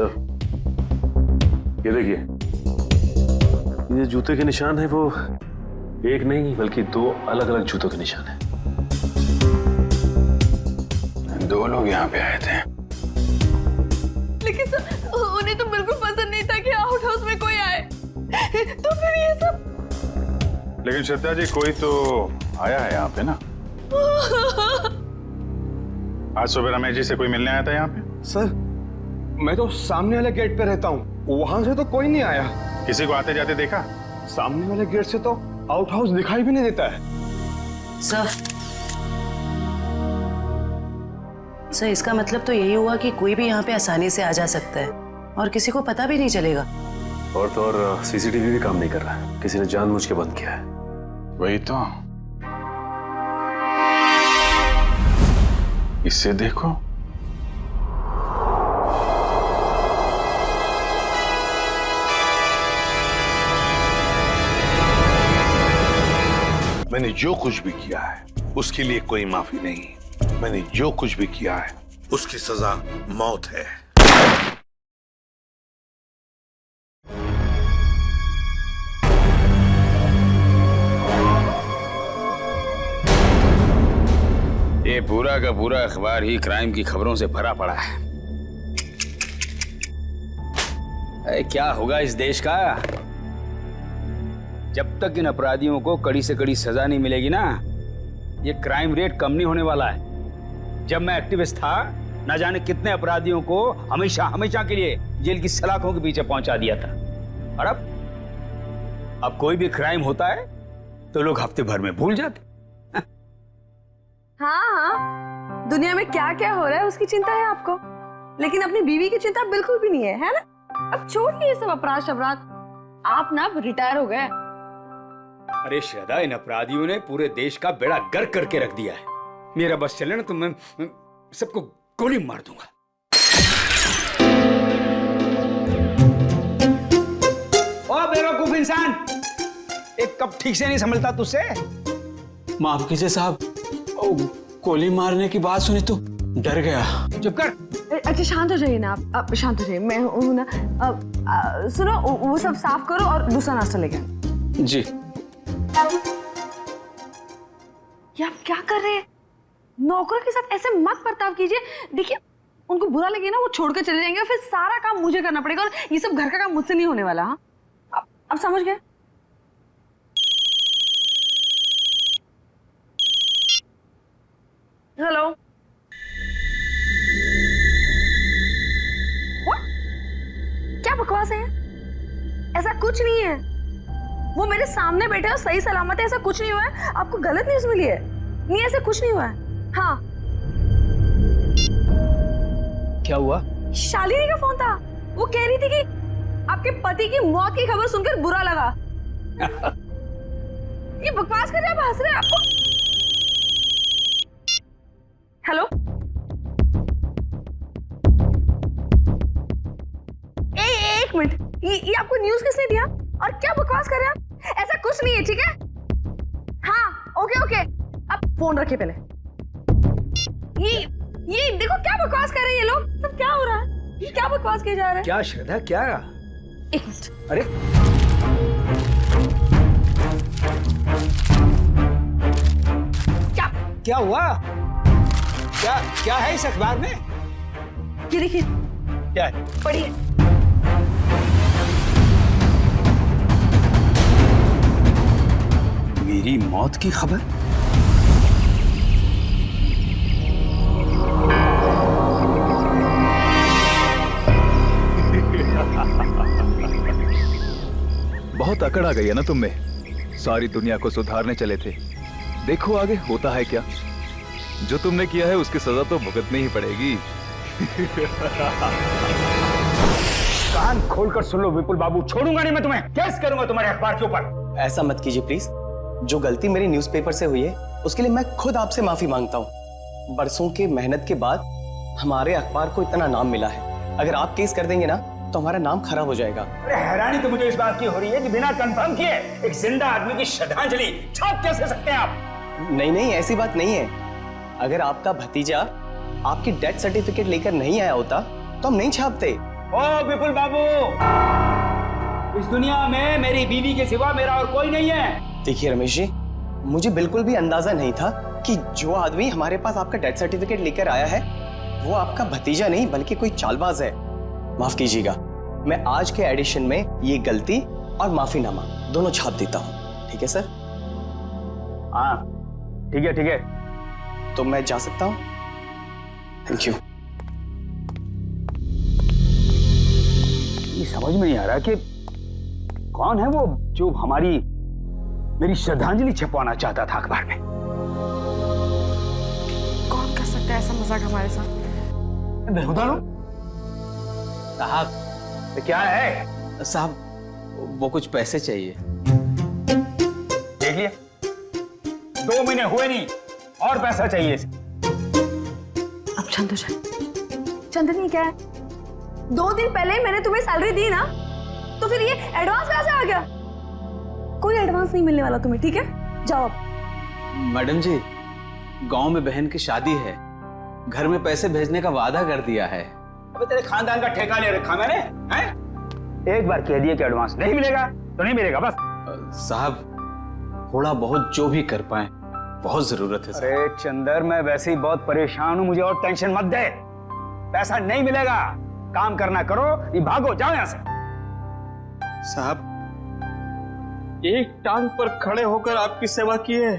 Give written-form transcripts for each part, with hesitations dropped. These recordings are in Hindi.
सर, ये देखिए, ये जूते के निशान है वो एक नहीं बल्कि दो अलग अलग जूतों के निशान है। दो लोग यहाँ पे आए थे। लेकिन सर उन्हें तो बिल्कुल पसंद नहीं था कि आउट हाउस में कोई आए, तो फिर ये सब। लेकिन श्रद्धा जी, कोई तो आया है यहाँ पे ना? आज सुबह रमेश जी से कोई मिलने आया था यहाँ पे? सर, मैं तो सामने वाले गेट पे रहता हूँ, वहां से तो कोई नहीं आया। किसी को आते जाते देखा? सामने वाले गेट से तो आउट हाउस दिखाई भी नहीं देता है। सर, इसका मतलब तो यही हुआ कि कोई भी यहाँ पे आसानी से आ जा सकता है और किसी को पता भी नहीं चलेगा। और तो और सीसीटीवी भी काम नहीं कर रहा है, किसी ने जानबूझ के बंद किया है। वही तो, इससे देखो। मैंने जो कुछ भी किया है उसके लिए कोई माफी नहीं। मैंने जो कुछ भी किया है उसकी सजा मौत है। ये पूरा का पूरा अखबार ही क्राइम की खबरों से भरा पड़ा है। अरे क्या होगा इस देश का जब तक इन अपराधियों को कड़ी से कड़ी सजा नहीं मिलेगी ना। ये क्राइम रेट कम नहीं होने वाला है। जब मैं एक्टिविस्ट था, ना जाने कितने अपराधियों को हमेशा हमेशा के लिए जेल की सलाखों के पीछे पहुंचा दिया था। और अब कोई भी क्राइम होता है तो लोग हफ्ते भर में भूल जाते। हाँ, दुनिया में क्या क्या हो रहा है उसकी चिंता है आपको, लेकिन अपनी बीवी की चिंता बिल्कुल भी नहीं है ना? अब छोड़िए ये सब अपराध शबराध, आप ना अब रिटायर हो गए। अरे श्रद्धा, इन अपराधियों ने पूरे देश का बेड़ा गर्क करके रख दिया है। मेरा बस चले ना तो मैं सबको गोली मार दूंगा। ओ बेवकूफ इंसान, एक कप ठीक से नहीं संभलता तुझसे? माफ कीजिए साहब, गोली मारने की बात सुनी तो डर गया। चुप कर। अच्छा शांत हो जाइए ना आप शांत हो जाइए। मैं हूँ ना। सुनो, वो सब साफ करो और दूसरा नाश्ता लेके आओ। जी। ये आप क्या कर रहे हैं? नौकरों के साथ ऐसे मत बर्ताव कीजिए। देखिए, उनको बुरा लगे ना, वो छोड़ कर चले जाएंगे और फिर सारा काम मुझे करना पड़ेगा और ये सब घर का काम मुझसे नहीं होने वाला। हाँ, अब समझ गए? हेलो, क्या बकवास है? ऐसा कुछ नहीं है, वो मेरे सामने बैठे हो, सही सलामत है, ऐसा कुछ नहीं हुआ है। आपको गलत न्यूज़ मिली है। नहीं, ऐसा कुछ नहीं हुआ है। हाँ, क्या हुआ? शालिनी का फोन था। वो कह रही थी कि आपके पति की मौत की खबर सुनकर बुरा लगा। ये बकवास कर रहे हैं, आप हंस रहे हैं। आपको हेलो, एक मिनट, ये आपको न्यूज़ किसने दिया और क्या बकवास कर रहे हैं आप? ऐसा कुछ नहीं है, ठीक है? हाँ, ओके, आप फोन रखिए पहले। ये देखो क्या बकवास कर रहे हैं ये लोग। सब क्या हो रहा है? ये क्या बकवास किए जा रहे हैं? क्या श्रद्धा, क्या? एक मिनट। अरे क्या हुआ? क्या है इस अखबार में? ये देखिए, क्या है? पढ़िए। मेरी मौत की खबर? बहुत अकड़ आ गई है ना तुम में। सारी दुनिया को सुधारने चले थे, देखो आगे होता है क्या। जो तुमने किया है उसकी सजा तो भुगतनी ही पड़ेगी। कान खोलकर सुन लो विपुल बाबू, छोड़ूंगा नहीं मैं तुम्हें। केस करूंगा तुम्हारे अखबार के ऊपर। ऐसा मत कीजिए प्लीज। जो गलती मेरी न्यूज़पेपर से हुई है उसके लिए मैं खुद आपसे माफी मांगता हूँ। बरसों के मेहनत के बाद हमारे अखबार को इतना नाम मिला है। अगर आप केस कर देंगे ना तो हमारा नाम खराब हो जाएगा। अरे हैरानी तो मुझे इस बात की हो रही है कि बिना कंफर्म किए एक जिंदा आदमी की श्रद्धांजलि छाप कैसे सकते हैं आप? नहीं, ऐसी बात नहीं है। अगर आपका भतीजा आपकी डेथ सर्टिफिकेट लेकर नहीं आया होता तो हम नहीं छापते। ओ विपुल बाबू, इस दुनिया में मेरी बीवी के सिवा मेरा और कोई नहीं है। देखिए रमेश जी, मुझे बिल्कुल भी अंदाजा नहीं था कि जो आदमी हमारे पास आपका डेथ सर्टिफिकेट लेकर आया है वो आपका भतीजा नहीं बल्कि कोई चालबाज है। माफ कीजिएगा, मैं आज के एडिशन में ये गलती और माफीनामा दोनों छाप देता हूँ। ठीक है सर? हाँ ठीक है, ठीक है। तो मैं जा सकता हूँ? Thank you. ये समझ में नहीं आ रहा कि कौन है वो जो मेरी श्रद्धांजलि छपवाना चाहता था अखबार में। कौन कर सकता है ऐसा मजाक हमारे साथ? बेहुदा लोग। साहब तो क्या है? साहब वो कुछ पैसे चाहिए। देख लिया, 2 महीने हुए नहीं और पैसा चाहिए। अब शांत हो जाए। चंदनी क्या है, 2 दिन पहले मैंने तुम्हें सैलरी दी ना, तो फिर ये एडवांस कैसे आ गया? कोई एडवांस नहीं मिलने वाला तुम्हें, ठीक है? जाओ अब। मैडम जी, गांव में बहन की शादी है, घर में पैसे भेजने का वादा कर दिया है। अबे तेरे खानदान का ठेका ले रखा मैंने, हैं? एक बार कह दिया कि एडवांस नहीं मिलेगा तो नहीं मिलेगा बस। साहब थोड़ा बहुत जो भी कर पाए, बहुत जरूरत है। अरे चंदर, मैं वैसे ही बहुत परेशान हूं, मुझे और टेंशन मत दे। पैसा नहीं मिलेगा, काम करना करो, ये भागो, जाओ यहां से। साहब एक टांग पर खड़े होकर आपकी सेवा की है,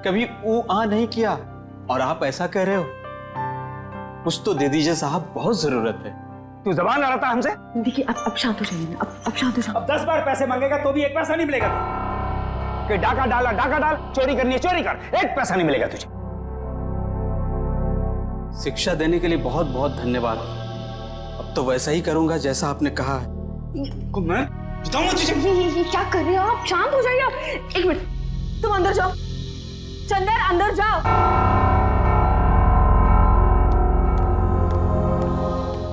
कभी ऊ आ नहीं किया, और आप ऐसा कह रहे हो? कुछ तो दे दीजिए साहब, बहुत जरूरत है। तू जबान लड़ाता हमसे? देखिए अब शांत हो जाइए, अब शांत हो जाओ। अब 10 बार पैसे मांगेगा तो भी 1 पैसा नहीं मिलेगा। कि डाका डाला डाका डाल, चोरी करनी है चोरी कर, 1 पैसा नहीं मिलेगा तुझे। शिक्षा देने के लिए बहुत बहुत धन्यवाद। अब तो वैसा ही करूंगा जैसा आपने कहा है। मैं बताऊंगा तुझे। ये क्या कर रहे हो आप? शांत हो जाइए आप। 1 मिनट, तुम अंदर जाओ। चंदर अंदर जाओ।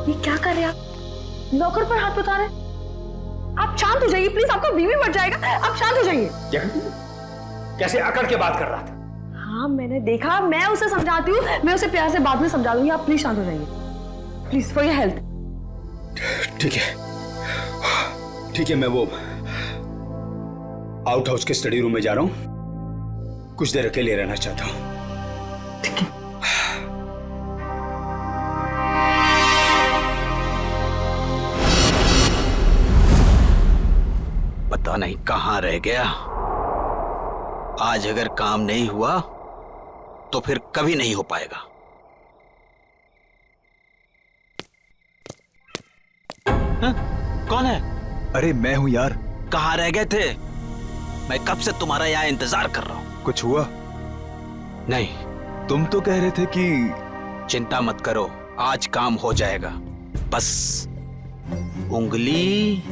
ये क्या कर रहे हैं आप? नौकर पर हाथ बता रहे? आप शांत हो जाइए प्लीज, आपका बीवी बढ़ जाएगा। आप शांत हो जाइए। क्या? कैसे अकड़ के बात कर रहा था? हाँ मैंने देखा, मैं उसे समझाती हूँ, मैं उसे प्यार से बाद में समझा दूंगी। आप प्लीज शांत हो जाइए, प्लीज, फॉर योर हेल्थ। ठीक है, ठीक है, मैं वो आउट हाउस के स्टडी रूम में जा रहा हूं, कुछ देर अकेले रहना चाहता हूं। ठीक है। पता नहीं कहां रह गया। आज अगर काम नहीं हुआ तो फिर कभी नहीं हो पाएगा। हाँ? कौन है? अरे मैं हूं यार। कहां रह गए थे? मैं कब से तुम्हारा यहाँ इंतजार कर रहा हूं। कुछ हुआ? नहीं। तुम तो कह रहे थे कि चिंता मत करो, आज काम हो जाएगा। बस उंगली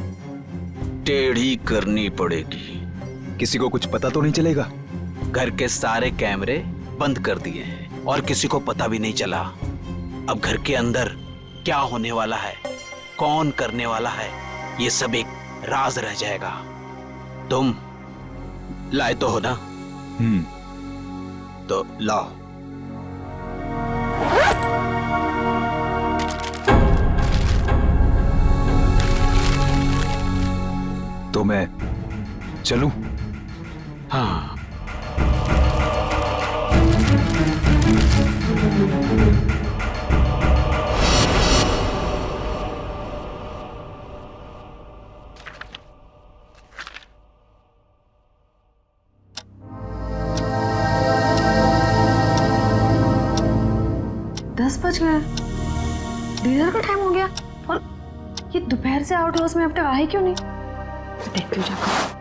टेढ़ी करनी पड़ेगी। किसी को कुछ पता तो नहीं चलेगा? घर के सारे कैमरे बंद कर दिए हैं और किसी को पता भी नहीं चला। अब घर के अंदर क्या होने वाला है, कौन करने वाला है, ये सब एक राज रह जाएगा। तुम लाए तो हो ना? तो लाओ। तो मैं चलूं? हाँ। दस बज गए, डिनर का टाइम हो गया, और ये दोपहर से आउट हाउस में अब तक आए क्यों नहीं? देखती हूँ जाकर।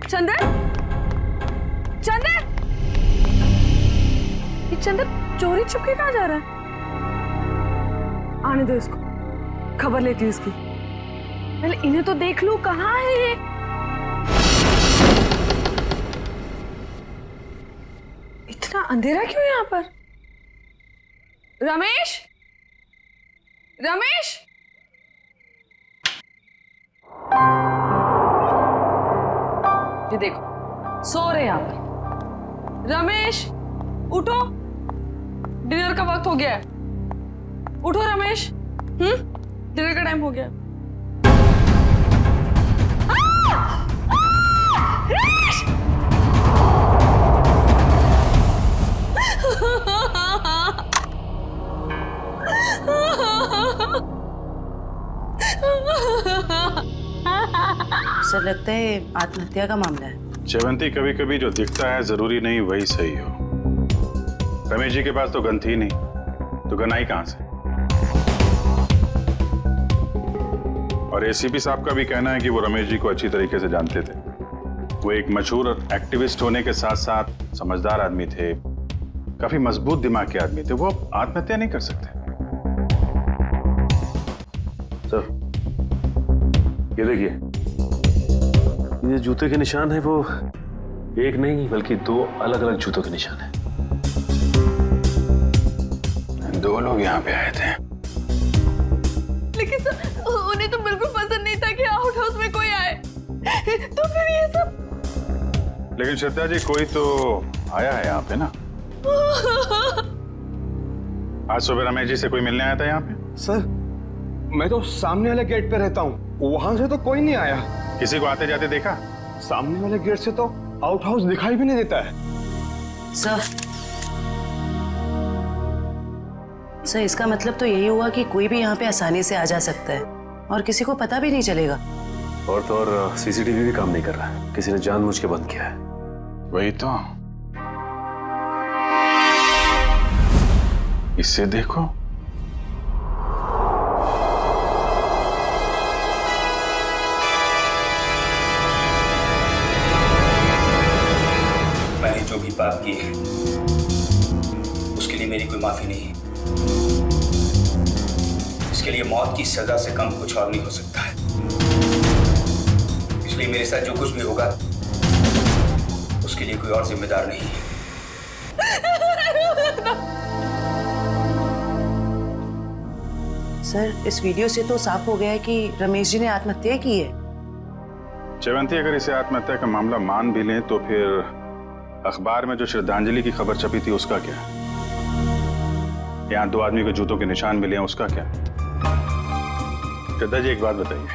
चंदर, चंदर, ये चंदर चोरी छुपके कहाँ जा रहा है? आने दो इसको, खबर लेती हूँ इसकी। पहले इन्हें तो देख लूं, कहाँ है ये? इतना अंधेरा क्यों है यहाँ पर? रमेश, रमेश, ये देखो, सो रहे आप। रमेश उठो, डिनर का वक्त हो गया है। उठो रमेश, डिनर का टाइम हो गया। सर लगता है आत्महत्या का मामला है। चेवंती, कभी कभी जो दिखता है जरूरी नहीं वही सही हो। रमेश जी के पास तो गन थी नहीं, तो गन आई कहां से? और एसीपी साहब का भी कहना है कि वो रमेश जी को अच्छी तरीके से जानते थे। वो एक मशहूर एक्टिविस्ट होने के साथ साथ समझदार आदमी थे, काफी मजबूत दिमाग के आदमी थे। वो आत्महत्या नहीं कर सकते। सर, ये देखिए, ये जूते के निशान है वो एक नहीं बल्कि दो अलग अलग जूतों के निशान है। दो लोग यहाँ पे आए थे। लेकिन सर उन्हें तो बिल्कुल पसंद नहीं था कि आउट हाउस में कोई आए, तो फिर ये सब। लेकिन श्रद्धा जी, कोई तो आया है यहाँ पे ना? आज सुबह रमेश जी से कोई मिलने आया था यहाँ पे? सर, मैं तो सामने वाले गेट पे रहता हूँ, वहां से तो कोई नहीं आया। किसी को आते जाते देखा? सामने वाले गेट से तो आउट हाउस दिखाई भी नहीं देता है। सर इसका मतलब तो यही हुआ कि कोई भी यहाँ पे आसानी से आ जा सकता है और किसी को पता भी नहीं चलेगा। और तो और सीसीटीवी भी काम नहीं कर रहा है, किसी ने जानबूझ के बंद किया है। वही तो। इससे देखो, मैंने जो भी बात की है उसके लिए मेरी कोई माफी नहीं है। इसके लिए मौत की सजा से कम कुछ और नहीं हो सकता है। इसलिए मेरे साथ जो कुछ भी होगा उसके लिए कोई और जिम्मेदार नहीं है। सर इस वीडियो से तो साफ हो गया है कि रमेश जी ने आत्महत्या की है। चेवंती, अगर इसे आत्महत्या का मामला मान भी लें तो फिर अखबार में जो श्रद्धांजलि की खबर छपी थी उसका क्या? यहाँ दो आदमी के जूतों के निशान मिले हैं, उसका क्या? श्रद्धा जी, एक बात बताइए,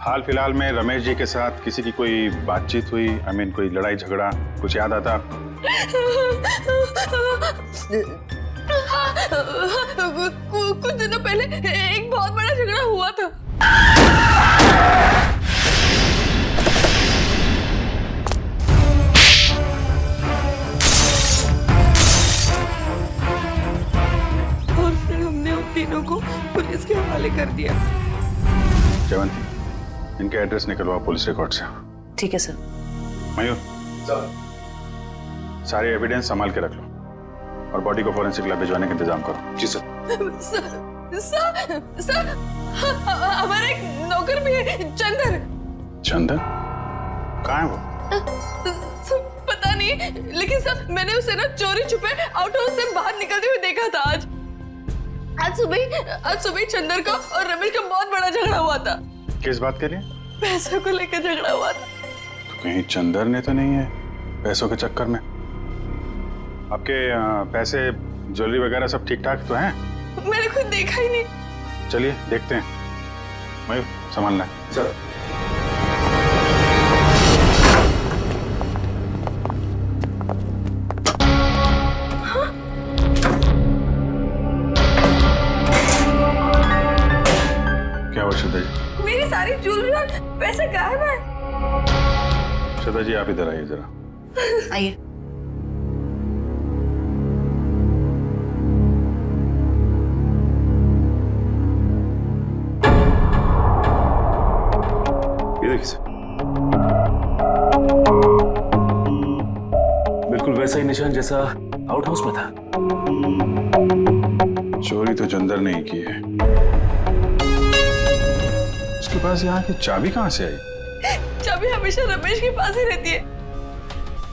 हाल फिलहाल में रमेश जी के साथ किसी की कोई बातचीत हुई? कोई लड़ाई झगड़ा कुछ याद आता आपको? कुछ दिनों पहले एक बहुत बड़ा झगड़ा हुआ था। और फिर हमने उन तीनों को पुलिस के हवाले कर दिया। चेवंती, इनके एड्रेस निकलवाओ पुलिस रिकॉर्ड से। ठीक है सर। मयूर, सारे एविडेंस संभाल के रख लो और बॉडी को फॉरेंसिक लैब भिजवाने का इंतजाम करो। जी सर। सर हमारा एक नौकर भी है, चंदन। चंदन? कहाँ है वो? पता नहीं, लेकिन सर मैंने उसे ना चोरी छुपे आउट हाउस से बाहर निकलते हुए देखा था। आज सुबह चंदन का और रमेश का बहुत बड़ा झगड़ा हुआ था। किस बात के लिए? पैसों को लेकर झगड़ा हुआ था। तो कहीं चंदन ने तो नहीं है पैसों के चक्कर में? आपके पैसे ज्वेलरी वगैरह सब ठीक ठाक तो हैं? मैंने खुद देखा ही नहीं। चलिए देखते हैं। मयूर, संभालना है। सर। क्या हुआ श्रद्धा जी? मेरी सारी ज्वेलरी और पैसे गायब है। श्रद्धा जी, आप इधर आइए जरा। आइए। ये देखिए सर, बिल्कुल वैसा ही निशान जैसा आउट हाउस में था। चोरी तो चंदन ने ही की है। उसके पास यहाँ की चाबी कहाँ से आई? चाबी हमेशा रमेश के पास ही रहती है।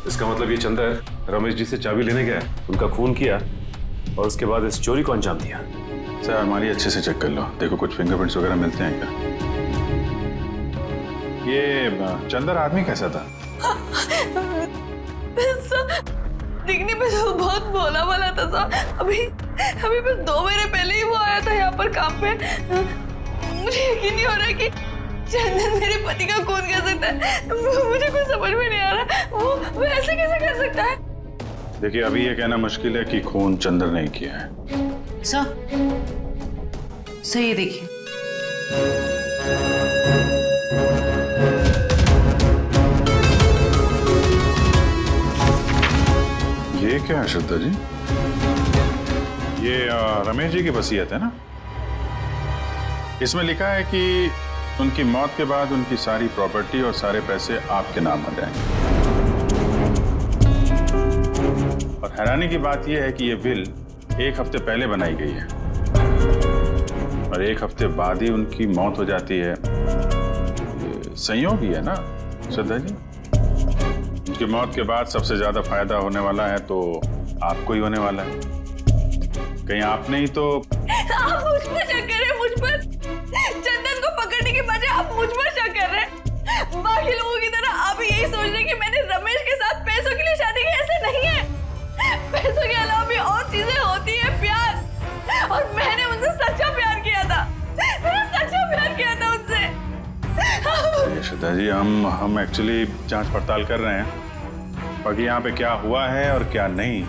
इसका मतलब ये चंदन रमेश जी से चाबी लेने गया, उनका खून किया और उसके बाद इस चोरी को अंजाम दिया। सर, अलमारी अच्छे से चेक कर लो, देखो कुछ फिंगरप्रिंट्स वगैरह मिलते हैं क्या? ये चंदन आदमी कैसा था? दिखने में तो बहुत भोला वाला था साहब। अभी अभी बस 2 महीने पहले ही वो आया था यहाँ पर काम पे। मुझे यकीन नहीं हो रहा है कि चंदन मेरे पति का खून कर सकता है। मुझे कुछ समझ में नहीं आ रहा, वो ऐसे कैसे कर सकता है? देखिए, अभी ये कहना मुश्किल है कि खून चंदन ने किया है। सर ये देखिए। ये क्या है श्रद्धा जी? ये रमेश जी की वसीयत है ना? इसमें लिखा है कि उनकी मौत के बाद उनकी सारी प्रॉपर्टी और सारे पैसे आपके नाम हो जाएंगे। और हैरानी की बात यह है कि ये विल 1 हफ्ते पहले बनाई गई है और 1 हफ्ते बाद ही उनकी मौत हो जाती है। ये संयोग ही है ना श्रद्धा जी? उनकी मौत के बाद सबसे ज्यादा फायदा होने वाला है तो आपको ही होने वाला है। कहीं आपने ही तो आप मुझ पर शक कर रहे हैं, मुझ पर। चंदन को पकड़ने के बजाय आप मुझ पर शक कर रहे हैं। बाकी लोगों की तरह आप यही सोच रहे हैं कि मैंने रमेश के साथ पैसों के लिए शादी की। ऐसे नहीं है। पैसों के अलावा भी और चीजें होती है, प्यार। और मैंने उनसे सच्चा प्यार किया था। मैंने सच्चा प्यार किया था उनसे। श्रद्धा जी, हम एक्चुअली जांच पड़ताल कर रहे हैं। बाकी यहाँ पे क्या हुआ है और क्या नहीं,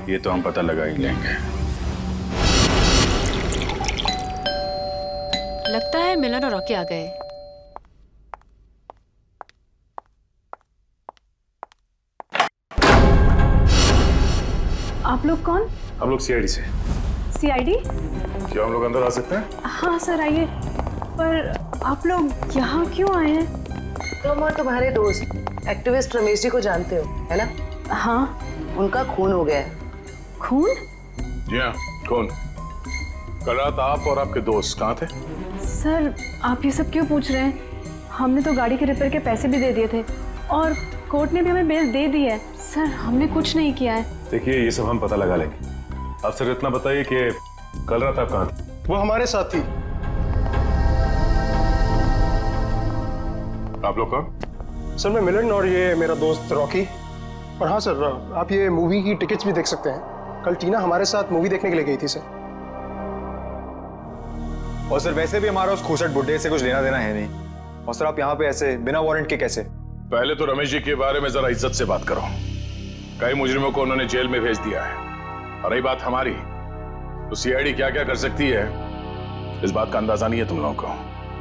ये तो हम पता लगा ही लेंगे। लगता है मिलन और रॉकी आ गए। आप लोग कौन? हम लोग सीआईडी से। सीआईडी? क्या हम लोग अंदर आ सकते हैं? हाँ सर, आइए। पर आप लोग यहाँ क्यों आए हैं? तुम और तुम्हारे दोस्त एक्टिविस्ट रमेश जी को जानते हो, है ना? हाँ। उनका खून हो गया है। खून? जी हाँ, कौन? कल रात आप और आपके दोस्त कहाँ थे? सर, आप ये सब क्यों पूछ रहे हैं? हमने तो गाड़ी के रिपेयर के पैसे भी दे दिए थे और कोर्ट ने भी हमें बेल दे दी है। सर, हमने कुछ नहीं किया है। देखिए, ये सब हम पता लगा लेंगे। आप सिर्फ इतना बताइए कि कल रात आप कहाँ थे? वो हमारे साथ थी। आप लोग कौन? सर, मैं मिलन और ये मेरा दोस्त रॉकी। और हाँ सर, आप ये मूवी की टिकट्स भी देख सकते हैं। कल टीना हमारे साथ मूवी देखने के लिए गई थी सर। और सर वैसे भी हमारा उस खूसट बुड्ढे से कुछ लेना देना है नहीं। और सर आप यहाँ पे ऐसे बिना वारंट के कैसे? पहले तो रमेश जी के बारे में जरा इज्जत से बात करो। कई मुजरिमों को उन्होंने जेल में भेज दिया है। और रही बात हमारी, तो सीआईडी क्या क्या कर सकती है, इस बात का अंदाजा नहीं है तुम लोगों को।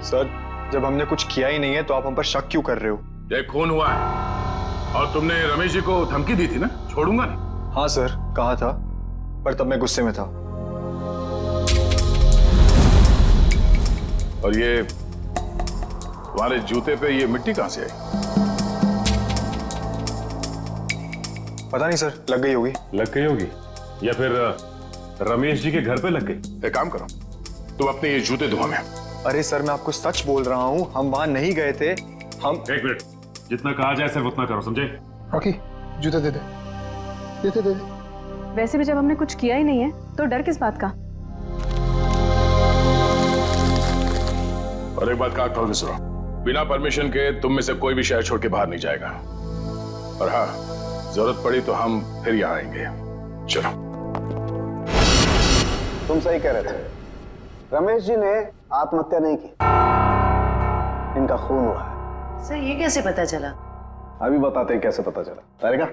सर, जब हमने कुछ किया ही नहीं है तो आप हम पर शक क्यों कर रहे हो? ये खून हुआ है और तुमने रमेश जी को धमकी दी थी ना, छोड़ूंगा नहीं। हाँ सर, कहा था, पर तब मैं गुस्से में था। और ये तुम्हारे जूते पे ये मिट्टी कहां से आई? पता नहीं सर, लग गई होगी। लग गई होगी या फिर रमेश जी के घर पे लग गई। एक काम करो, तुम अपने ये जूते धो में। अरे सर, मैं आपको सच बोल रहा हूँ, हम वहां नहीं गए थे। हम 1 मिनट, जितना कहा जाए सिर्फ उतना करो, समझे? रॉकी, जूते दे दे। दे दे। वैसे भी जब हमने कुछ किया ही नहीं है तो डर किस बात का? और एक बात कान खोल के सुनो, बिना परमिशन के तुम में से कोई भी शहर छोड़ के बाहर नहीं जाएगा। और हाँ, जरूरत पड़ी तो हम फिर यहाँ आएंगे। चलो। तुम सही कह रहे थे, रमेश जी ने आत्महत्या नहीं की, इनका खून हुआ है। सर, ये कैसे पता चला? अभी बताते हैं कैसे पता चला। तारिका?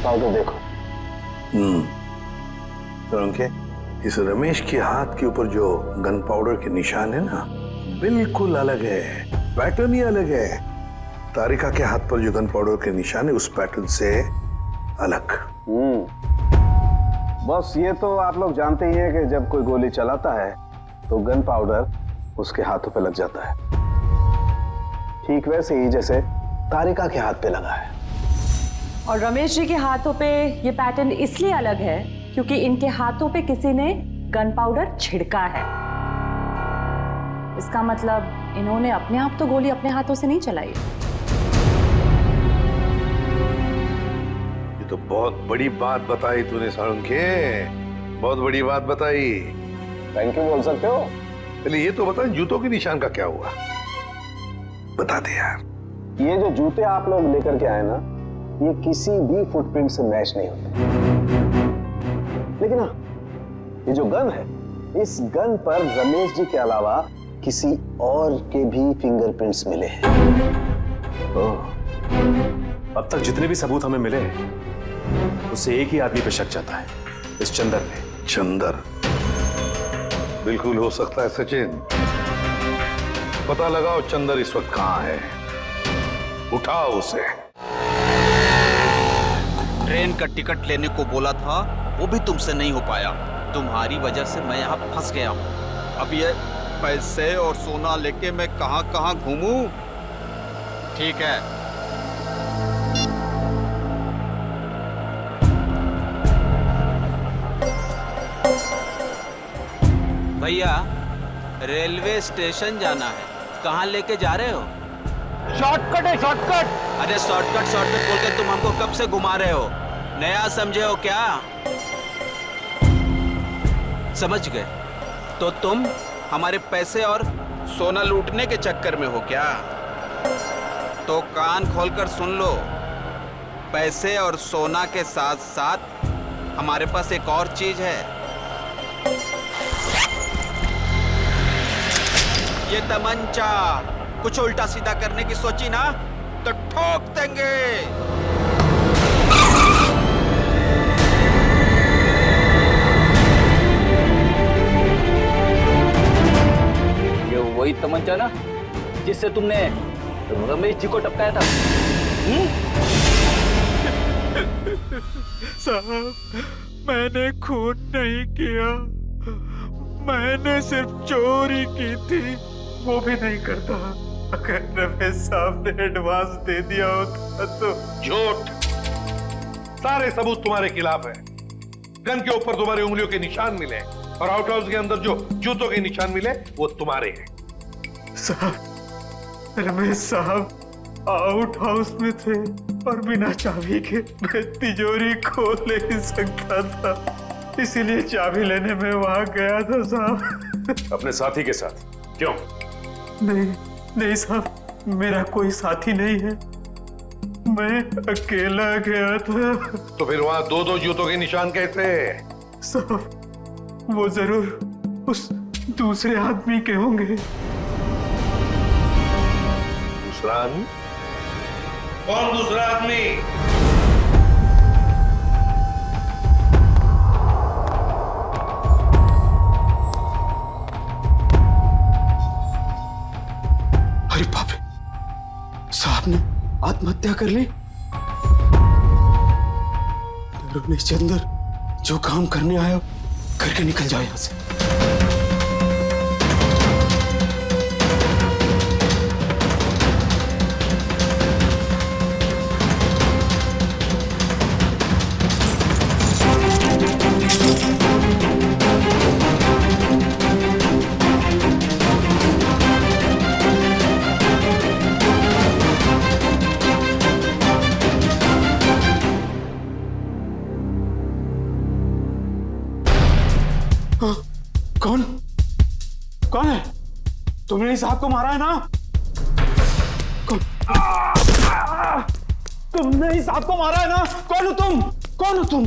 पाउडर देखो। तो उनके इस रमेश के हाथ के ऊपर जो गन पाउडर के निशान है ना, बिल्कुल अलग है, पैटर्न ही अलग है। तारिका के हाथ पर जो गन पाउडर के निशान है उस पैटर्न से अलग। बस ये तो आप लोग जानते ही हैं कि जब कोई गोली चलाता है तो गन पाउडर उसके हाथों पे लग जाता है, ठीक वैसे ही जैसे तारिका के हाथ पे लगा है। और रमेश जी के हाथों पे ये पैटर्न इसलिए अलग है क्योंकि इनके हाथों पे किसी ने गन पाउडर छिड़का है। इसका मतलब इन्होंने अपने आप तो गोली अपने हाथों से नहीं चलाई। ये तो बहुत बड़ी बात बताई तूने साळुंखे, बहुत बड़ी बात बताई। थैंक यू बोल सकते हो। पहले ये तो बता, जूतों के निशान का क्या हुआ, बता दे यार। ये जो जूते आप लोग लेकर के आए ना, ये किसी भी फुटप्रिंट से मैच नहीं होते। लेकिन हाँ, ये जो गन है, इस गन पर रमेश जी के अलावा किसी और के भी फिंगरप्रिंट्स मिले हैं। अब तक जितने भी सबूत हमें मिले हैं उससे एक ही आदमी पे शक जाता है, इस चंदर पे। चंदर बिल्कुल हो सकता है सचिन। पता लगाओ चंदर इस वक्त कहां है, उठाओ उसे। ट्रेन का टिकट लेने को बोला था, वो भी तुमसे नहीं हो पाया। तुम्हारी वजह से मैं यहाँ फंस गया हूँ। अब ये पैसे और सोना लेके मैं कहाँ कहाँ घूमूं? ठीक है, भैया रेलवे स्टेशन जाना है, कहाँ लेके जा रहे हो? शॉर्टकट है, शॉर्टकट। अरे शॉर्टकट शॉर्टकट बोल के तुम हमको कब से घुमा रहे हो? नया समझे हो क्या? समझ गए? तो तुम हमारे पैसे और सोना लूटने के चक्कर में हो क्या? तो कान खोलकर सुन लो, पैसे और सोना के साथ साथ हमारे पास एक और चीज है। ये तमंचा। कुछ उल्टा सीधा करने की सोची ना तो ठोक देंगे। ये वही तमंचा ना जिससे तुमने रमेश जी को टपकाया था? साहब, मैंने खून नहीं किया, मैंने सिर्फ चोरी की थी, वो भी नहीं करता। अगर रमेश साहब ने एडवांस दे दिया होता तो। झूठ, सारे सबूत तुम्हारे खिलाफ है। गन के ऊपर तुम्हारी उंगलियों के निशान मिले और आउट हाउस के अंदर जो जूतों के निशान मिले वो तुम्हारे हैं। साहब, रमेश साहब आउट हाउस में थे और बिना चाबी के मैं तिजोरी खोल नहीं सकता था, इसीलिए चाबी लेने में वहां गया था साहब। अपने साथी के साथ? क्यों? नहीं साहब, मेरा कोई साथी नहीं है, मैं अकेला गया था। तो फिर वहां दो दो जूतों के निशान कैसे? साहब, वो जरूर उस दूसरे आदमी के होंगे। दूसरा आदमी? कौन दूसरा आदमी? अरे बाप रे, साहब ने आत्महत्या कर ली। रमेश चंदर जो काम करने आया करके निकल जाओ यहां से। कौन है? तुमने इस साहब को मारा है ना? तुमने इस साहब को मारा है ना? कौन हो तुम? कौन हो तुम?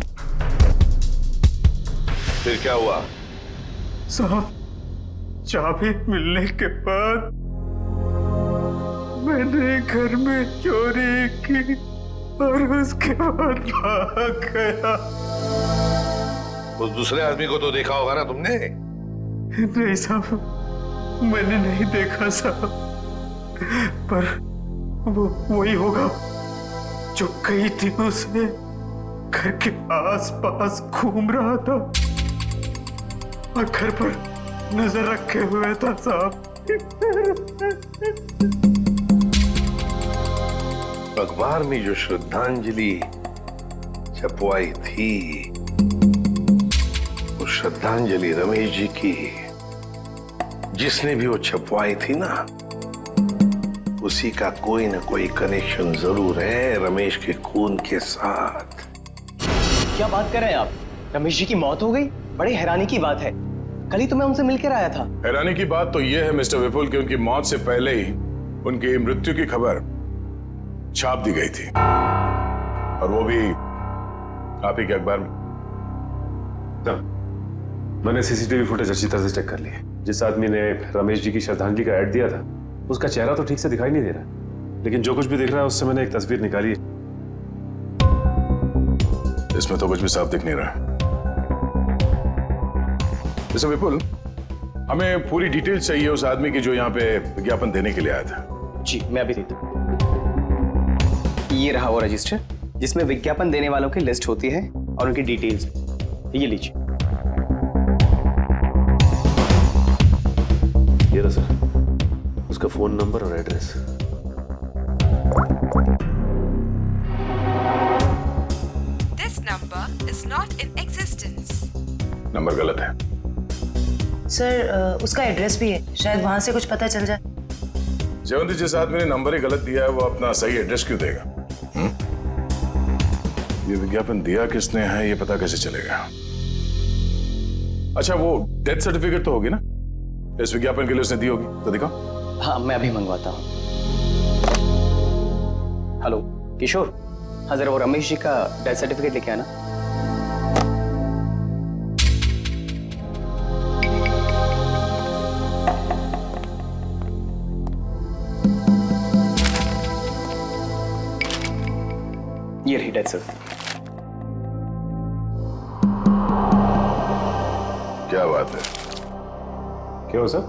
फिर क्या हुआ? साहब, चाबी मिलने के बाद मैंने घर में चोरी की और उसके बाद भाग गया। उस दूसरे आदमी को तो देखा होगा ना तुमने? नहीं साहब, मैंने नहीं देखा साहब, पर वो वही होगा जो कई दिनों से घर के आस-पास घूम रहा था और घर पर नजर रखे हुए था साहब। अखबार में जो श्रद्धांजलि छपवाई थी, वो श्रद्धांजलि रमेश जी की, जिसने भी वो छपवाई थी ना, उसी का कोई ना कोई कनेक्शन जरूर है रमेश के खून के साथ। क्या बात कर रहे हैं आप? रमेश जी की मौत हो गई? बड़ी हैरानी की बात है। कल ही तो मैं उनसे मिलकर आया था। हैरानी की बात तो यह है मिस्टर विपुल कि उनकी मौत से पहले ही उनकी मृत्यु की खबर छाप दी गई थी, और वो भी आप ही के अखबार में। मैंने सीसीटीवी फुटेज अच्छी तरह से चेक कर ली है। जिस आदमी ने रमेश जी की श्रद्धांजलि का ऐड दिया था, उसका चेहरा तो ठीक से दिखाई नहीं दे रहा, लेकिन जो कुछ भी दिख रहा है उससे मैंने एक तस्वीर निकाली है। इसमें तो कुछ भी साफ दिख नहीं रहा। मिस्टर विपुल, हमें पूरी डिटेल चाहिए उस आदमी की जो यहाँ पे विज्ञापन देने के लिए आया था। जी, मैं अभी देता हूँ। ये रहा वो रजिस्टर जिसमें विज्ञापन देने वालों की लिस्ट होती है और उनकी डिटेल्स। ये लीजिए। ये रहा सर, उसका फोन नंबर और address. This number is not in existence. Number गलत है सर। उसका एड्रेस भी है, शायद वहां से कुछ पता चल जाए। जयवंती, जिस आदमी ने नंबर ही गलत दिया है वो अपना सही एड्रेस क्यों देगा? ये विज्ञापन दिया किसने है ये पता कैसे चलेगा? अच्छा, वो डेथ सर्टिफिकेट तो होगी ना इस विज्ञापन के लिए उसने दी होगी, तो दिखाओ। हाँ, मैं अभी मंगवाता हूँ। हेलो किशोर, हाँ जरा वो रमेश जी का डेथ सर्टिफिकेट लेके आना। ये रही डेथ सर्टिफिकेट। क्या बात है? क्या हो सर?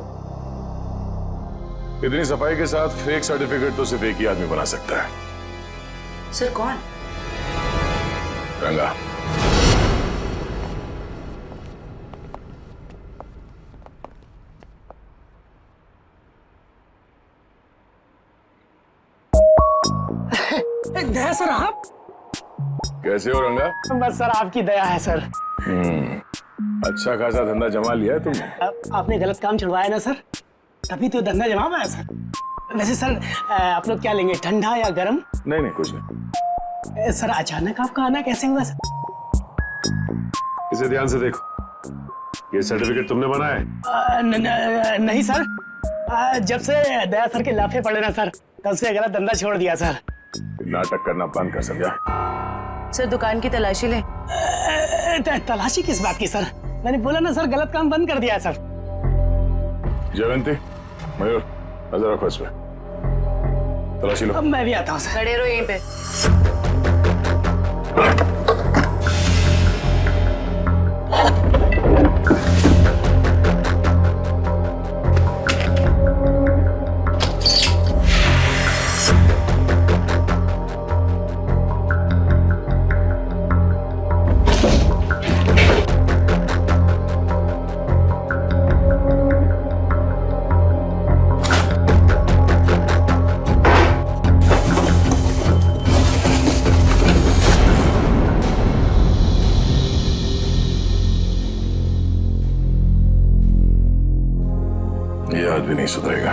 इतनी सफाई के साथ फेक सर्टिफिकेट तो सिर्फ एक ही आदमी बना सकता है। सर कौन? रंगा। दया सर, आप कैसे हो रंगा? बस सर आपकी दया है सर। अच्छा खासा धंधा जमा लिया है तुमने। आपने गलत काम छुड़वाया ना सर, तभी तो धंधा जमा हुआ है सर। वैसे सर आप लोग क्या लेंगे, ठंडा या गर्म? नहीं नहीं, कुछ नहीं। सर अचानक आपका आना कैसे हुआ सर? इसे ध्यान से देखो, ये सर्टिफिकेट तुमने बनाया है? नहीं सर, जब से दया सर के लाफे पड़े ना सर, तब से गलत धंधा छोड़ दिया सर। नाटक करना बंद कर, समझा? सर दुकान की तलाशी ले। तलाशी किस बात की सर? मैंने बोला ना सर, गलत काम बंद कर दिया है सर। जयवंती, मयूर, नजर रखो इस पे, तलाशी लो। अब मैं भी आता हूँ सर। खड़े रहो यहीं पे। ये आदमी नहीं सुधरेगा।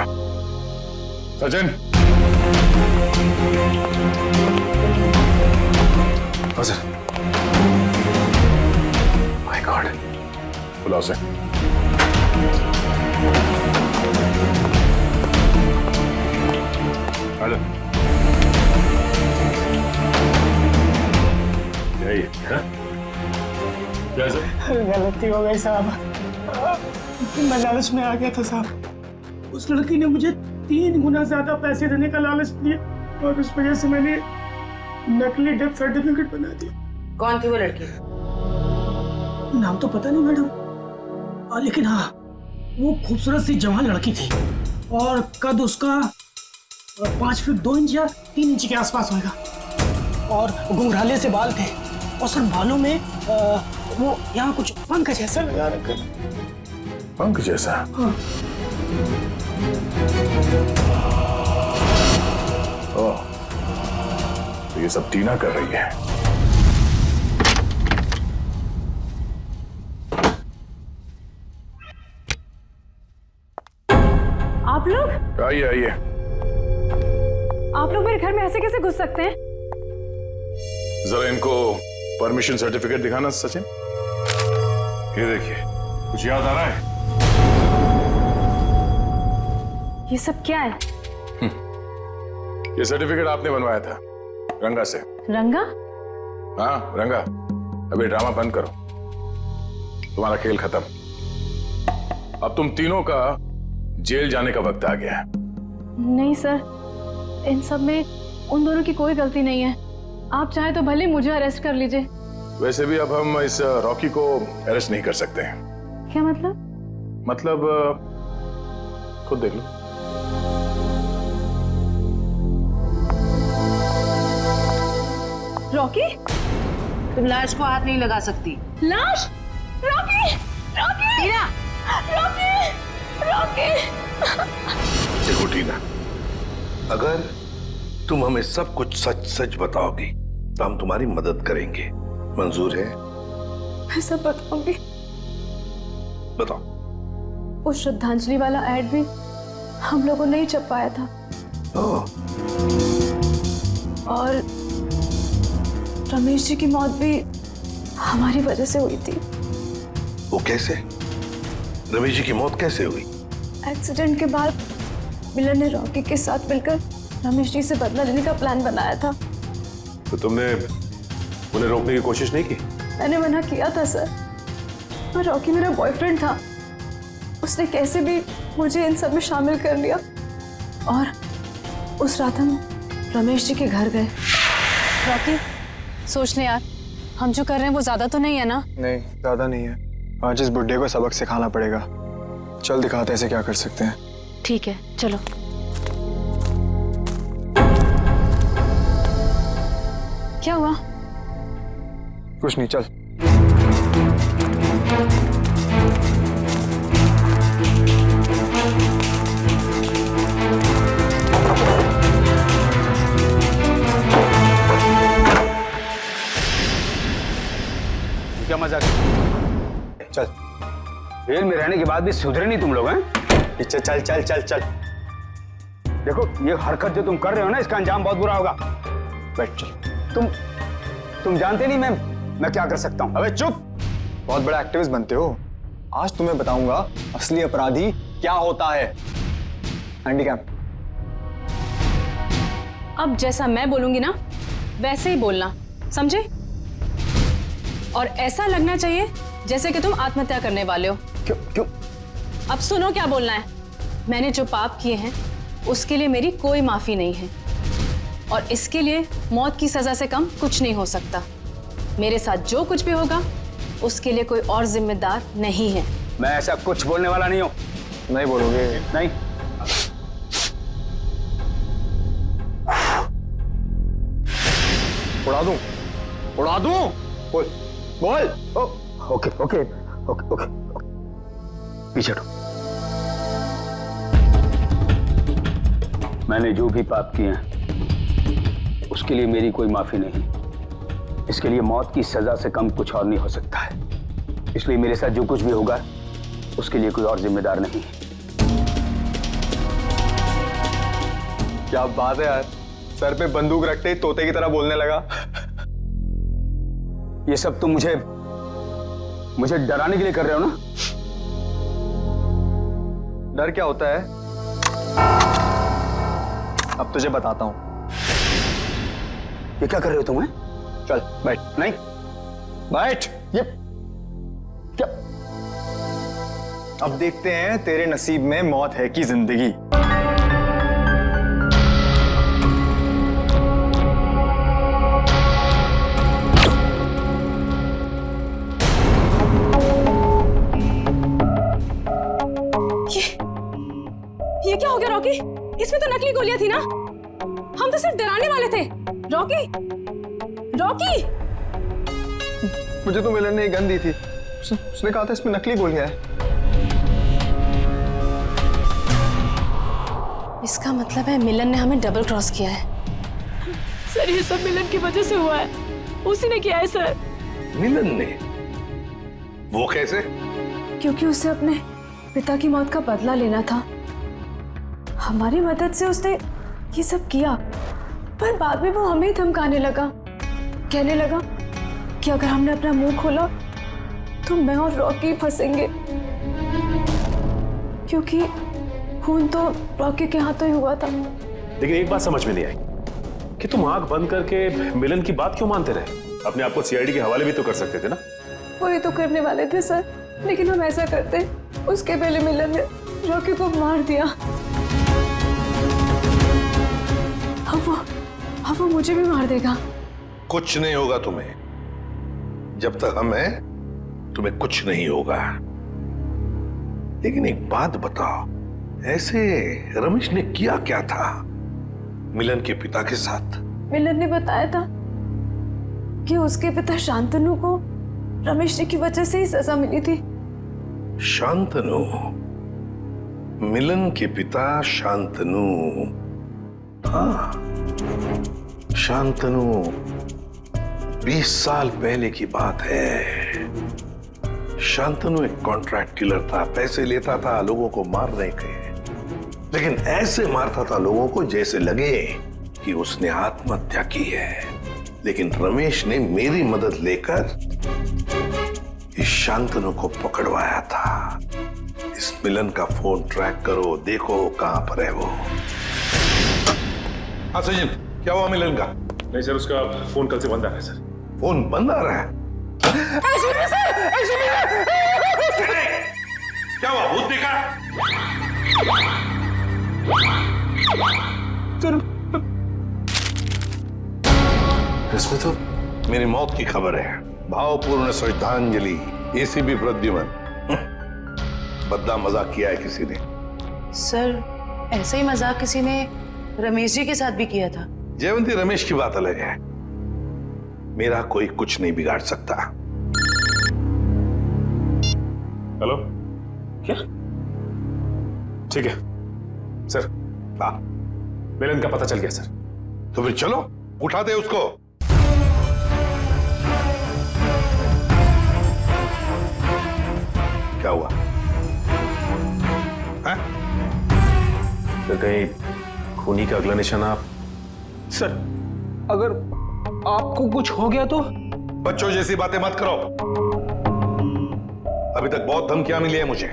सचिन, हाँ सर। माय गॉड, बुलाओ से। हेलो, यही है? कैसे? गलती हो गई साहब, मैं लालच में आ गया था साहब। उस लड़की ने मुझे 3 गुना ज्यादा पैसे देने का लालच दिया और उस वजह से मैंने नकली डेथ सर्टिफिकेट बना दिया। कौन थी वो लड़की? नाम तो पता नहीं मैडम, लेकिन हाँ वो खूबसूरत सी जवान लड़की थी और कद उसका 5 फीट 2 इंच या 3 इंच के आसपास होगा और घुंघराले से बाल थे और सर बालों में वो यहाँ कुछ पंख जैसा लगा रखा। पंख जैसा? हाँ। ओह, तो ये सब टीना कर रही है। आप लोग? आइए आइए। आप लोग मेरे घर में ऐसे कैसे घुस सकते हैं? जरा इनको परमिशन सर्टिफिकेट दिखाना सचिन। ये देखिए, कुछ याद आ रहा है? ये सब क्या है? ये सर्टिफिकेट आपने बनवाया था रंगा से। रंगा? हाँ रंगा, अभी ड्रामा बंद करो, तुम्हारा खेल खत्म। अब तुम तीनों का जेल जाने का वक्त आ गया है। नहीं सर, इन सब में उन दोनों की कोई गलती नहीं है। आप चाहे तो भले मुझे अरेस्ट कर लीजिए। वैसे भी अब हम इस रॉकी को अरेस्ट नहीं कर सकते हैं। क्या मतलब? मतलब खुद देख लो। रॉकी? तुम लाश को हाथ नहीं लगा सकती। लाश? रॉकी! रॉकी! टीना! रॉकी! रॉकी! देखो टीना, अगर तुम हमें सब कुछ सच सच बताओगी तो हम तुम्हारी मदद करेंगे। मंजूर है? मैं सब बताऊंगी। बताओ। वो श्रद्धांजलि वाला ऐड भी हम लोगों ने ही छपवाया था। और रमेश जी की मौत भी हमारी वजह से हुई थी। वो कैसे? रमेश जी की मौत कैसे हुई? एक्सीडेंट के बाद मिलन ने रॉकी के साथ मिलकर रमेश जी से बदला लेने का प्लान बनाया था। तो तुमने उन्हें रोकने की कोशिश नहीं की? मैंने मना किया था सर, पर रॉकी मेरा बॉयफ्रेंड था। उसने कैसे भी मुझे इन सब में शामिल कर लिया और उस रात हम रमेश जी के घर गए। रॉकी, सोच ले यार, हम जो कर रहे हैं वो ज्यादा तो नहीं है ना? नहीं, ज्यादा नहीं है। आज इस बुड्ढे को सबक सिखाना पड़ेगा। चल दिखाते हैं इसे क्या कर सकते हैं। ठीक है, चलो। क्या हुआ? कुछ नहीं, चल। क्या मजाक? चल। जेल में रहने के बाद भी सुधरे नहीं तुम लोग हैं? पीछे चल चल चल चल। देखो ये हरकत जो तुम कर रहे हो ना, इसका अंजाम बहुत बुरा होगा। बैठ चल। तुम जानते नहीं मैं क्या कर सकता हूं। अबे चुप! बहुत बड़ा एक्टिविस्ट बनते हो। आज तुम्हें बताऊंगा असली अपराधी क्या होता है। हैंडीकैप। अब जैसा मैं बोलूंगी ना वैसे ही बोलना, समझे? और ऐसा लगना चाहिए जैसे कि तुम आत्महत्या करने वाले हो। क्यों? अब सुनो क्या बोलना है। मैंने जो पाप किए हैं उसके लिए मेरी कोई माफी नहीं है और इसके लिए मौत की सजा से कम कुछ नहीं हो सकता। मेरे साथ जो कुछ भी होगा उसके लिए कोई और जिम्मेदार नहीं है। मैं ऐसा कुछ बोलने वाला नहीं हूं। नहीं बोलोगे? नहीं। उड़ा दूं? उड़ा दूं? बोल बोल। ओके ओके ओके ओके, पीछे हटो। मैंने जो भी पाप किए हैं उसके लिए मेरी कोई माफी नहीं। इसके लिए मौत की सजा से कम कुछ और नहीं हो सकता है। इसलिए मेरे साथ जो कुछ भी होगा उसके लिए कोई और जिम्मेदार नहीं है। क्या बात है यार, सर पे बंदूक रखते ही तोते की तरह बोलने लगा। ये सब तुम मुझे डराने के लिए कर रहे हो ना? डर क्या होता है अब तुझे बताता हूं। ये क्या कर रहे हो तुम? चल बैठ। नहीं बैठ। ये क्या? अब देखते हैं तेरे नसीब में मौत है कि जिंदगी। इसमें तो नकली गोलियां थी ना, हम तो सिर्फ डराने वाले थे। रॉकी, रॉकी, मुझे तो मिलन ने एक गन दी थी, उसने कहा था इसमें नकली गोलियां हैं। इसका मतलब है मिलन ने हमें डबल क्रॉस किया है। सर ये सब मिलन की वजह से हुआ है, उसी ने किया है सर। मिलन ने? वो कैसे? क्योंकि उसे अपने पिता की मौत का बदला लेना था। हमारी मदद से उसने ये सब किया, पर बाद में वो हमें ही धमकाने लगा, कहने लगा कि अगर हमने अपना मुंह खोला तो मैं और रॉकी फंसेंगे, क्योंकि खून तो रॉकी के हाथों ही हुआ था। लेकिन एक बात समझ में नहीं आई कि तुम आंख बंद करके मिलन की बात क्यों मानते रहे? अपने आप को सीआईडी के हवाले भी तो कर सकते थे ना। वही तो करने वाले थे सर, लेकिन हम ऐसा करते उसके पहले मिलन ने रॉकी को मार दिया। अब वो मुझे भी मार देगा। कुछ नहीं होगा तुम्हें, जब तक हम हैं तुम्हें कुछ नहीं होगा। लेकिन एक बात बताओ, ऐसे रमेश ने किया क्या था मिलन के पिता के साथ? मिलन ने बताया था कि उसके पिता शांतनु को रमेश जी की वजह से ही सजा मिली थी। शांतनु? मिलन के पिता शांतनु? हाँ, शांतनु 20 साल पहले की बात है। शांतनु एक कॉन्ट्रैक्ट किलर था, पैसे लेता था लोगों को मारने के, लेकिन ऐसे मारता था लोगों को जैसे लगे कि उसने आत्महत्या की है। लेकिन रमेश ने मेरी मदद लेकर इस शांतनु को पकड़वाया था। इस मिलन का फोन ट्रैक करो, देखो कहां पर है वो। हाँ सचिन, क्या हुआ मिलन का? नहीं सर, उसका फोन कल से बंद आ रहा है सर। फोन बंद आ रहा है? क्या हुआ, भूत देखा? इसमें तो मेरी मौत की खबर है। भावपूर्ण श्रद्धांजलि, एसीपी प्रद्युमन। बद्दा मजाक किया है किसी ने। सर ऐसा ही मजाक किसी ने रमेश जी के साथ भी किया था। जयवंती, रमेश की बात अलग है, मेरा कोई कुछ नहीं बिगाड़ सकता। हेलो, क्या? ठीक है सर। हाँ, मिलन का पता चल गया सर। तो फिर चलो उठा दे उसको। क्या हुआ? सर कहीं खूनी का अगला निशाना? सर अगर आपको कुछ हो गया तो? बच्चों जैसी बातें मत करो। अभी तक बहुत धमकियां मिली है मुझे,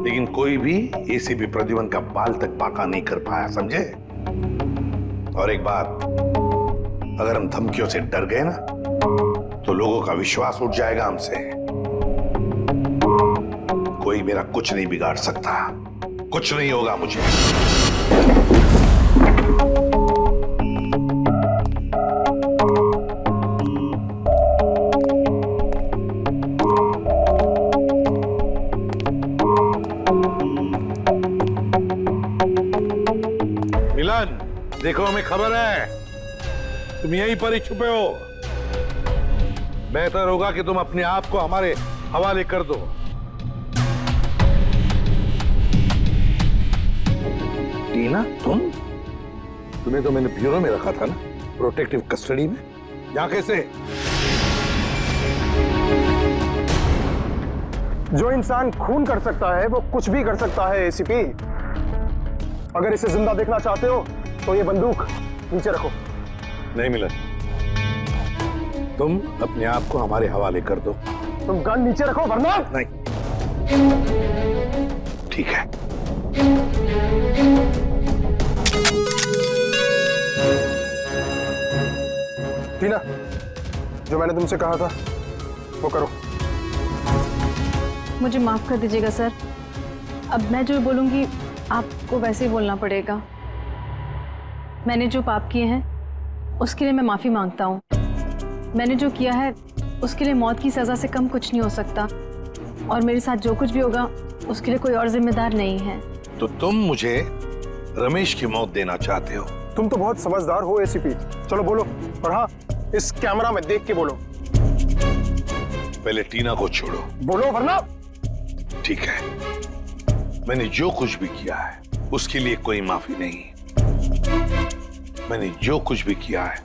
लेकिन कोई भी एसीपी प्रद्युमन का बाल तक बांका नहीं कर पाया, समझे? और एक बात, अगर हम धमकियों से डर गए ना तो लोगों का विश्वास उठ जाएगा हमसे। कोई मेरा कुछ नहीं बिगाड़ सकता, कुछ नहीं होगा मुझे। मिलन, देखो हमें खबर है तुम यहीं पर ही छुपे हो। बेहतर होगा कि तुम अपने आप को हमारे हवाले कर दो। टीना, तुम्हें तो मैंने ब्यूरो में रखा था ना, प्रोटेक्टिव कस्टडी में। यहाँ कैसे? जो इंसान खून कर सकता है वो कुछ भी कर सकता है एसीपी। अगर इसे जिंदा देखना चाहते हो तो ये बंदूक नीचे रखो। नहीं मिलन, तुम अपने आप को हमारे हवाले कर दो। तुम गन नीचे रखो वरना। नहीं, ठीक है। टीना, जो मैंने तुमसे कहा था वो करो। मुझे माफ कर दीजिएगा सर, अब मैं जो बोलूंगी आपको वैसे ही बोलना पड़ेगा। मैंने जो पाप किए हैं उसके लिए मैं माफी मांगता हूँ। मैंने जो किया है उसके लिए मौत की सजा से कम कुछ नहीं हो सकता, और मेरे साथ जो कुछ भी होगा उसके लिए कोई और जिम्मेदार नहीं है। तो तुम मुझे रमेश की मौत देना चाहते हो? तुम तो बहुत समझदार हो एसीपी, चलो बोलो। और हाँ, इस कैमरा में देख के बोलो। पहले टीना को छोड़ो। बोलो वरना। ठीक है, मैंने जो कुछ भी किया है उसके लिए कोई माफी नहीं। मैंने जो कुछ भी किया है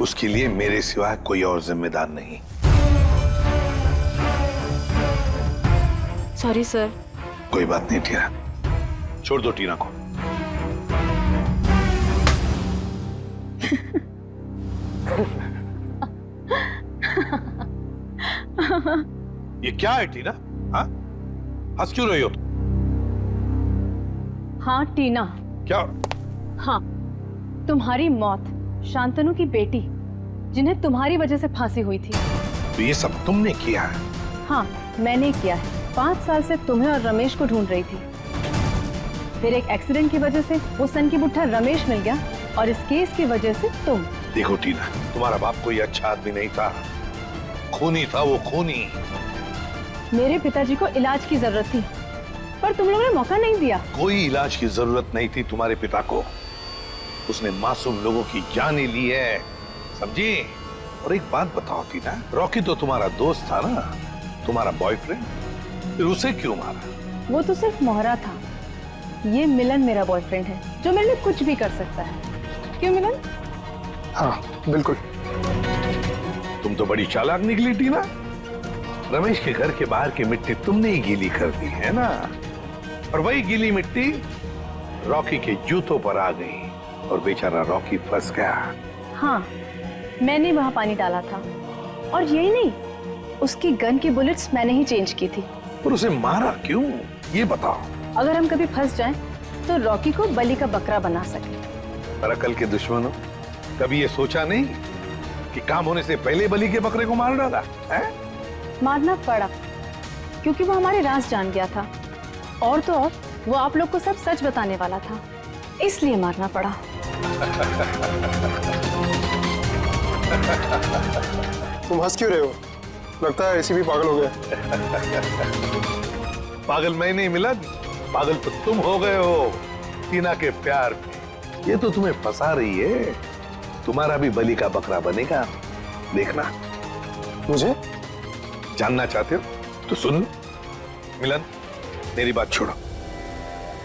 उसके लिए मेरे सिवा कोई और जिम्मेदार नहीं। Sorry sir. कोई बात नहीं टीना, छोड़ दो टीना को। ये क्या है टीना? हाँ, हंस क्यों रही हो तुम? हाँ टीना। क्या? हाँ, तुम्हारी मौत शांतनु की बेटी, जिन्हें तुम्हारी वजह से फांसी हुई थी। तो ये सब तुमने किया है? हाँ, मैंने किया है। 5 साल से तुम्हें और रमेश को ढूंढ रही थी। फिर एक एक्सीडेंट की वजह से वो सन की बुट्ठा रमेश मिल गया, और इस केस की वजह से तुम। देखो टीना, तुम्हारा बाप कोई अच्छा आदमी नहीं था, खूनी था वो, खूनी। मेरे पिताजी को इलाज की जरूरत थी, पर तुम लोगों ने मौका नहीं दिया। कोई इलाज की जरूरत नहीं थी तुम्हारे पिता को। उसने मासूम लोगों की जानें ली है, समझी? और एक बात बताओ टीना, रॉकी तो तुम्हारा दोस्त था ना, तुम्हारा बॉयफ्रेंड, फिर उसे क्यों मारा? वो तो सिर्फ मोहरा था। ये मिलन मेरा बॉयफ्रेंड है, जो मेरे लिए कुछ भी कर सकता है। क्यों मिलन? हाँ बिल्कुल। तुम तो बड़ी चालाक निकली टीना। रमेश के घर के बाहर की मिट्टी तुमने ही गीली कर दी है ना, और वही गीली मिट्टी रॉकी के जूतों पर आ गई, और बेचारा रॉकी फंस गया। हाँ, मैंने वहां पानी डाला था, और यही नहीं, उसकी गन की बुलेट्स मैंने ही चेंज की थी। और उसे मारा क्यों, ये बताओ। अगर हम कभी फंस जाएं, तो रॉकी को बलि का बकरा बना सके। पर अकल के दुश्मनों, कभी ये सोचा नहीं कि काम होने से पहले बलि के बकरे को मार डाला है? मारना पड़ा, क्योंकि वो हमारे राज जान गया था, और तो और वो आप लोग को सब सच बताने वाला था, इसलिए मारना पड़ा। तुम हंस क्यों रहे हो? लगता है एसीपी पागल हो गया। पागल मैं नहीं मिलन, पागल तो तुम हो गए हो टीना के प्यार में। ये तो तुम्हें फंसा रही है। तुम्हारा भी बलि का बकरा बनेगा, देखना। मुझे जानना चाहते हो तो सुन लो। मिलन, मेरी बात छोड़ो,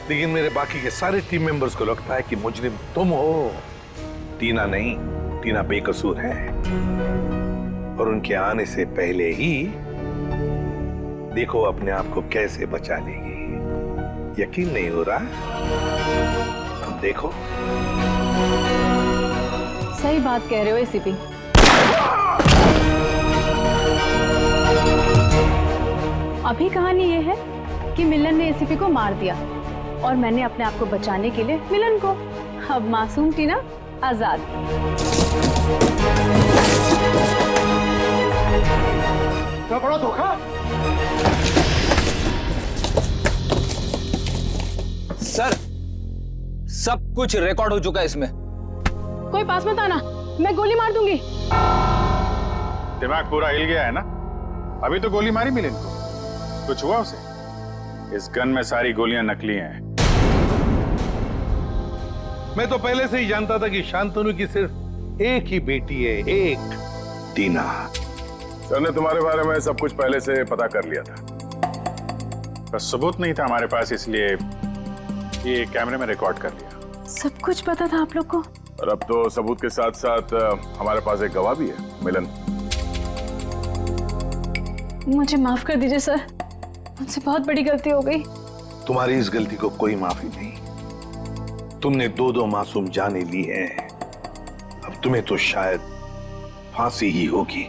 लेकिन मेरे बाकी के सारे टीम मेंबर्स को लगता है कि मुजरिम तुम हो, टीना नहीं। टीना बेकसूर है, और उनके आने से पहले ही देखो अपने आप को कैसे बचा लेगी। यकीन नहीं हो रहा? तो देखो। सही बात कह रहे हो एसीपी। अभी कहानी ये है कि मिलन ने एसीपी को मार दिया, और मैंने अपने आप को बचाने के लिए मिलन को। अब मासूम टीना आजाद। क्या बड़ा धोखा। सर, सब कुछ रिकॉर्ड हो चुका है इसमें। कोई पास मत आना, मैं गोली मार दूंगी। दिमाग पूरा हिल गया है ना? अभी तो गोली मारी मिलन को, कुछ हुआ उसे? इस गन में सारी गोलियां नकली हैं। मैं तो पहले से ही जानता था कि शांतनु की सिर्फ एक ही बेटी है, एक, टीना। सर ने तुम्हारे बारे में सब कुछ पहले से पता कर लिया था, बस सबूत नहीं था हमारे पास, इसलिए ये कैमरे में रिकॉर्ड कर लिया। सब कुछ पता था आप लोग को? और अब तो सबूत के साथ साथ हमारे पास एक गवाह भी है, मिलन। मुझे माफ कर दीजिए सर, मुझसे बहुत बड़ी गलती हो गई। तुम्हारी इस गलती को कोई माफी नहीं। तुमने 2 मासूम जाने ली हैं, अब तुम्हें तो शायद फांसी ही होगी।